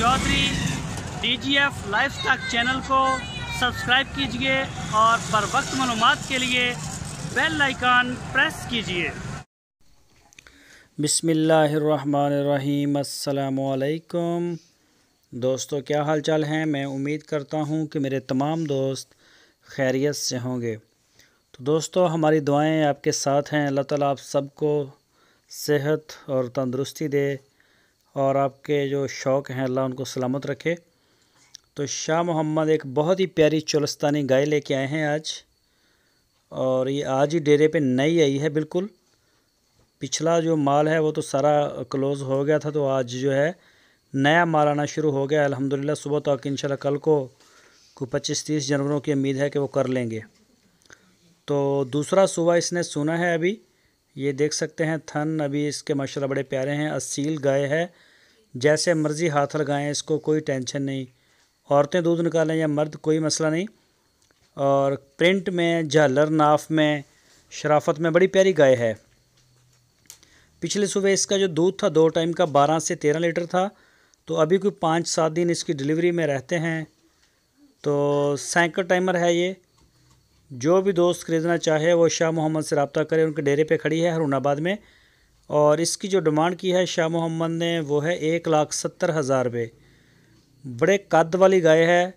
Chaudhary DGF life stock channel को subscribe कीजिए और बर वक्त मालूमात के लिए बेल आइकन प्रेस कीजिए। बिस्मिल्लाहिर्रहमानिर्रहीम। अस्सलामुअलैकुम दोस्तों, क्या हाल चाल हैं। मैं उम्मीद करता हूं कि मेरे तमाम दोस्त खैरियत से होंगे। तो दोस्तों, हमारी दुआएं आपके साथ हैं। अल्लाह ताला आप सबको सेहत और तंदुरुस्ती दे और आपके जो शौक़ हैं अल्लाह उनको सलामत रखे। तो शाह मोहम्मद एक बहुत ही प्यारी चोलिस्तानी गाय लेके आए हैं आज, और ये आज ही डेरे पे नई आई है। बिल्कुल पिछला जो माल है वो तो सारा क्लोज़ हो गया था, तो आज जो है नया माल आना शुरू हो गया अल्हम्दुलिल्लाह। सुबह तक इंशाल्लाह कल को 25-30 जानवरों की उम्मीद है कि वो कर लेंगे। तो दूसरा सुबह इसने सुना है। अभी ये देख सकते हैं थन अभी इसके माशाल्लाह बड़े प्यारे हैं। असील गाय है, जैसे मर्ज़ी हाथ लगाएं, इसको कोई टेंशन नहीं। औरतें दूध निकालें या मर्द, कोई मसला नहीं। और प्रिंट में, झालर नाफ में, शराफत में बड़ी प्यारी गाय है। पिछले सुबह इसका जो दूध था 2 टाइम का 12 से 13 लीटर था। तो अभी कोई 5-7 दिन इसकी डिलीवरी में रहते हैं। तो सैंकर टाइमर है ये। जो भी दोस्त ख़रीदना चाहे वो शाह मोहम्मद से रब्ता करे। उनके डेरे पे खड़ी है हरुणाबाद में, और इसकी जो डिमांड की है शाह मोहम्मद ने वो है 1,70,000 रुपये। बड़े कद वाली गाय है,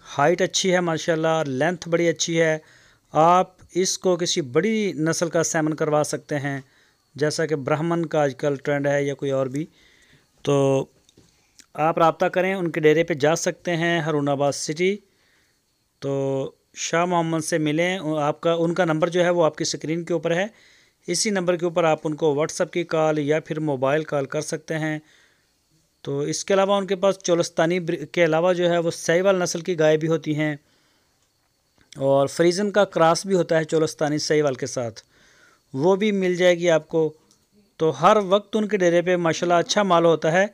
हाइट अच्छी है माशाल्लाह, लेंथ बड़ी अच्छी है। आप इसको किसी बड़ी नस्ल का सेमन करवा सकते हैं, जैसा कि ब्राह्मण का आजकल ट्रेंड है या कोई और भी। तो आप रब्ता करें, उनके डेरे पे जा सकते हैं हरुणाबाद सिटी। तो शाह मोहम्मद से मिलें। उनका नंबर जो है वो आपकी स्क्रीन के ऊपर है। इसी नंबर के ऊपर आप उनको व्हाट्सएप की कॉल या फिर मोबाइल कॉल कर सकते हैं। तो इसके अलावा उनके पास चोलिस्तानी के अलावा जो है वो साहिवाल नस्ल की गाय भी होती हैं, और फ्रीजन का क्रॉस भी होता है चोलिस्तानी साहिवाल के साथ, वो भी मिल जाएगी आपको। तो हर वक्त उनके डेरे पे माशाल्लाह अच्छा माल होता है।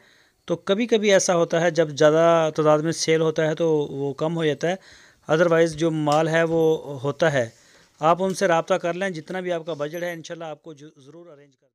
तो कभी कभी ऐसा होता है जब ज़्यादा तादाद में सेल होता है तो वो कम हो जाता है, अदरवाइज़ जो माल है वो होता है। आप उनसे रब्ता कर लें, जितना भी आपका बजट है इंशाल्लाह आपको ज़रूर अरेंज कर